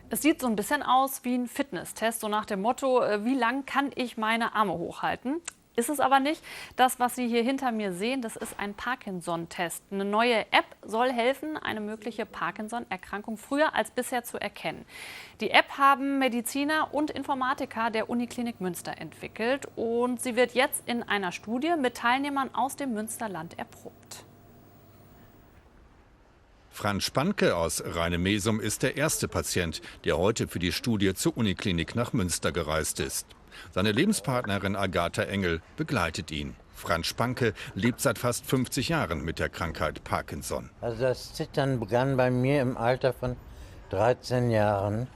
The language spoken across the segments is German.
Es sieht so ein bisschen aus wie ein Fitnesstest, so nach dem Motto, wie lang kann ich meine Arme hochhalten? Ist es aber nicht. Das, was Sie hier hinter mir sehen, das ist ein Parkinson-Test. Eine neue App soll helfen, eine mögliche Parkinson-Erkrankung früher als bisher zu erkennen. Die App haben Mediziner und Informatiker der Uniklinik Münster entwickelt und sie wird jetzt in einer Studie mit Teilnehmern aus dem Münsterland erprobt. Franz Spanke aus Rheine-Mesum ist der erste Patient, der heute für die Studie zur Uniklinik nach Münster gereist ist. Seine Lebenspartnerin Agatha Engel begleitet ihn. Franz Spanke lebt seit fast 50 Jahren mit der Krankheit Parkinson. Also das Zittern begann bei mir im Alter von 13 Jahren.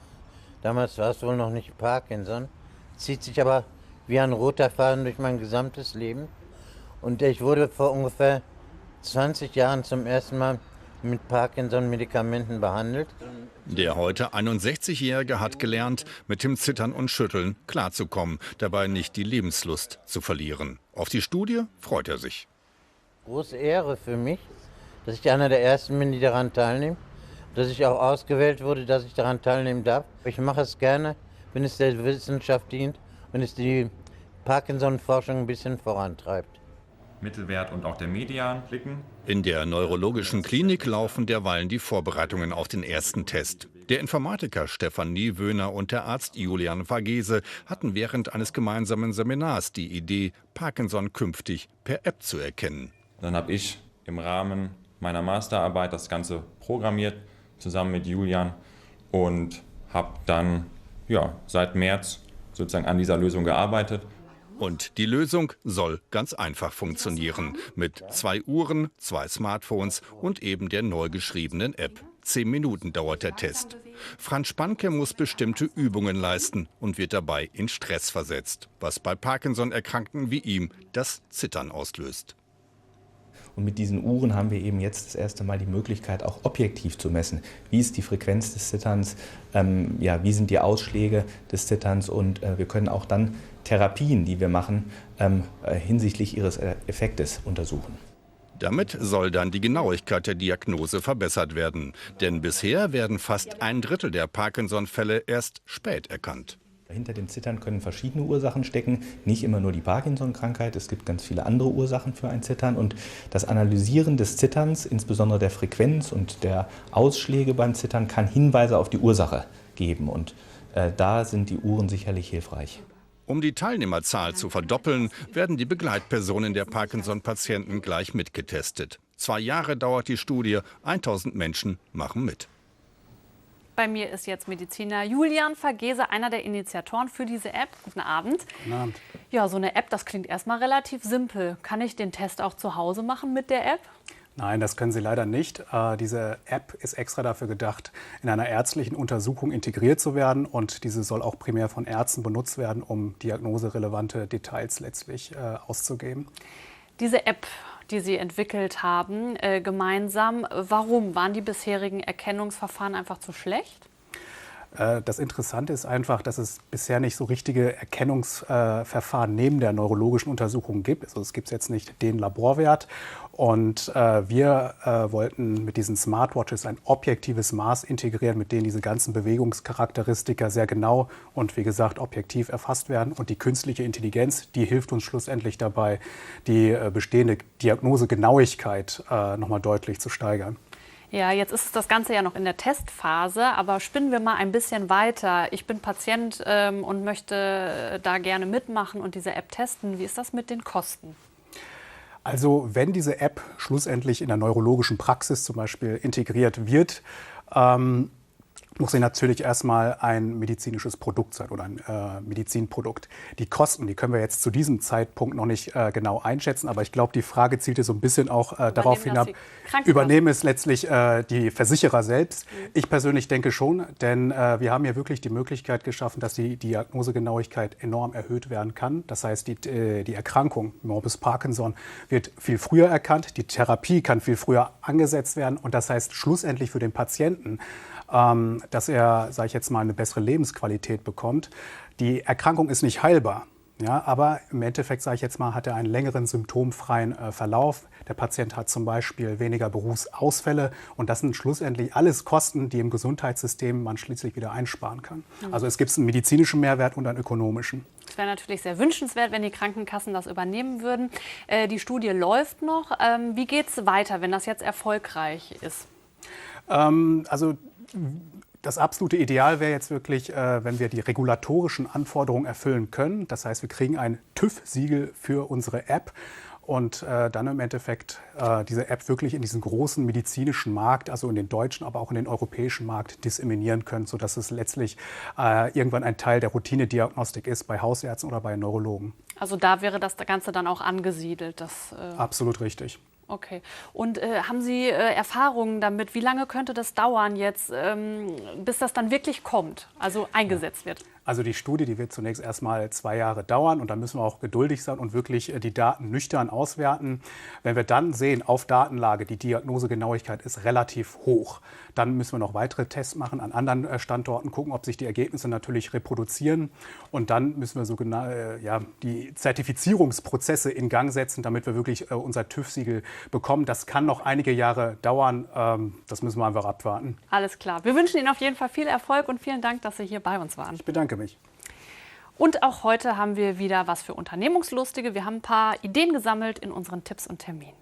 Damals war es wohl noch nicht Parkinson. Zieht sich aber wie ein roter Faden durch mein gesamtes Leben. Und ich wurde vor ungefähr 20 Jahren zum ersten Mal mit Parkinson-Medikamenten behandelt. Der heute 61-Jährige hat gelernt, mit dem Zittern und Schütteln klarzukommen, dabei nicht die Lebenslust zu verlieren. Auf die Studie freut er sich. Große Ehre für mich, dass ich einer der Ersten bin, die daran teilnehmen. Dass ich auch ausgewählt wurde, dass ich daran teilnehmen darf. Ich mache es gerne, wenn es der Wissenschaft dient, wenn es die Parkinson-Forschung ein bisschen vorantreibt. Mittelwert und auch der Median blicken. In der neurologischen Klinik laufen derweilen die Vorbereitungen auf den ersten Test. Der Informatiker Stefan Niewöhner und der Arzt Julian Vergese hatten während eines gemeinsamen Seminars die Idee, Parkinson künftig per App zu erkennen. Dann habe ich im Rahmen meiner Masterarbeit das Ganze programmiert, zusammen mit Julian, und habe dann seit März sozusagen an dieser Lösung gearbeitet. Und die Lösung soll ganz einfach funktionieren. Mit 2 Uhren, 2 Smartphones und eben der neu geschriebenen App. 10 Minuten dauert der Test. Franz Spanke muss bestimmte Übungen leisten und wird dabei in Stress versetzt, was bei Parkinson-Erkrankten wie ihm das Zittern auslöst. Und mit diesen Uhren haben wir eben jetzt das erste Mal die Möglichkeit, auch objektiv zu messen. Wie ist die Frequenz des Zitterns, wie sind die Ausschläge des Zitterns, und wir können auch dann Therapien, die wir machen, hinsichtlich ihres Effektes untersuchen. Damit soll dann die Genauigkeit der Diagnose verbessert werden. Denn bisher werden fast 1/3 der Parkinson-Fälle erst spät erkannt. Hinter dem Zittern können verschiedene Ursachen stecken, nicht immer nur die Parkinson-Krankheit, es gibt ganz viele andere Ursachen für ein Zittern, und das Analysieren des Zitterns, insbesondere der Frequenz und der Ausschläge beim Zittern, kann Hinweise auf die Ursache geben, und da sind die Uhren sicherlich hilfreich. Um die Teilnehmerzahl zu verdoppeln, werden die Begleitpersonen der Parkinson-Patienten gleich mitgetestet. 2 Jahre dauert die Studie, 1000 Menschen machen mit. Bei mir ist jetzt Mediziner Julian Vergese, einer der Initiatoren für diese App. Guten Abend. Guten Abend. Ja, so eine App, das klingt erstmal relativ simpel. Kann ich den Test auch zu Hause machen mit der App? Nein, das können Sie leider nicht. Diese App ist extra dafür gedacht, in einer ärztlichen Untersuchung integriert zu werden. Und diese soll auch primär von Ärzten benutzt werden, um diagnoserelevante Details letztlich auszugeben. Diese App, die Sie entwickelt haben, gemeinsam, warum waren die bisherigen Erkennungsverfahren einfach zu schlecht? Das Interessante ist einfach, dass es bisher nicht so richtige Erkennungsverfahren neben der neurologischen Untersuchung gibt. Also es gibt jetzt nicht den Laborwert. Und wir wollten mit diesen Smartwatches ein objektives Maß integrieren, mit dem diese ganzen Bewegungscharakteristika sehr genau und wie gesagt objektiv erfasst werden. Und die künstliche Intelligenz, die hilft uns schlussendlich dabei, die bestehende Diagnosegenauigkeit nochmal deutlich zu steigern. Ja, jetzt ist das Ganze ja noch in der Testphase, aber spinnen wir mal ein bisschen weiter. Ich bin Patient und möchte da gerne mitmachen und diese App testen. Wie ist das mit den Kosten? Also wenn diese App schlussendlich in der neurologischen Praxis zum Beispiel integriert wird, muss sie natürlich erstmal ein medizinisches Produkt sein oder ein Medizinprodukt. Die Kosten, die können wir jetzt zu diesem Zeitpunkt noch nicht genau einschätzen, aber ich glaube, die Frage zielte so ein bisschen auch darauf hinab, übernehmen es letztlich die Versicherer selbst? Ich persönlich denke schon, denn wir haben hier wirklich die Möglichkeit geschaffen, dass die Diagnosegenauigkeit enorm erhöht werden kann. Das heißt, die Erkrankung Morbus Parkinson wird viel früher erkannt, die Therapie kann viel früher angesetzt werden, und das heißt schlussendlich für den Patienten, dass er, sage ich jetzt mal, eine bessere Lebensqualität bekommt. Die Erkrankung ist nicht heilbar. Ja, aber im Endeffekt, sage ich jetzt mal, hat er einen längeren symptomfreien Verlauf. Der Patient hat zum Beispiel weniger Berufsausfälle und das sind schlussendlich alles Kosten, die im Gesundheitssystem man schließlich wieder einsparen kann. Also es gibt einen medizinischen Mehrwert und einen ökonomischen. Es wäre natürlich sehr wünschenswert, wenn die Krankenkassen das übernehmen würden. Die Studie läuft noch. Wie geht es weiter, wenn das jetzt erfolgreich ist? Also das absolute Ideal wäre jetzt wirklich, wenn wir die regulatorischen Anforderungen erfüllen können. Das heißt, wir kriegen ein TÜV-Siegel für unsere App und dann im Endeffekt diese App wirklich in diesen großen medizinischen Markt, also in den deutschen, aber auch in den europäischen Markt disseminieren können, sodass es letztlich irgendwann ein Teil der Routinediagnostik ist bei Hausärzten oder bei Neurologen. Also da wäre das Ganze dann auch angesiedelt. Absolut richtig. Okay. Und haben Sie Erfahrungen damit? Wie lange könnte das dauern jetzt, bis das dann wirklich kommt, also eingesetzt wird? Also die Studie, die wird zunächst erstmal 2 Jahre dauern und dann müssen wir auch geduldig sein und wirklich die Daten nüchtern auswerten. Wenn wir dann sehen, auf Datenlage, die Diagnosegenauigkeit ist relativ hoch, dann müssen wir noch weitere Tests machen an anderen Standorten, gucken, ob sich die Ergebnisse natürlich reproduzieren und dann müssen wir die Zertifizierungsprozesse in Gang setzen, damit wir wirklich unser TÜV-Siegel bekommen. Das kann noch einige Jahre dauern, das müssen wir einfach abwarten. Alles klar. Wir wünschen Ihnen auf jeden Fall viel Erfolg und vielen Dank, dass Sie hier bei uns waren. Ich bedanke mich. Und auch heute haben wir wieder was für Unternehmungslustige. Wir haben ein paar Ideen gesammelt in unseren Tipps und Terminen.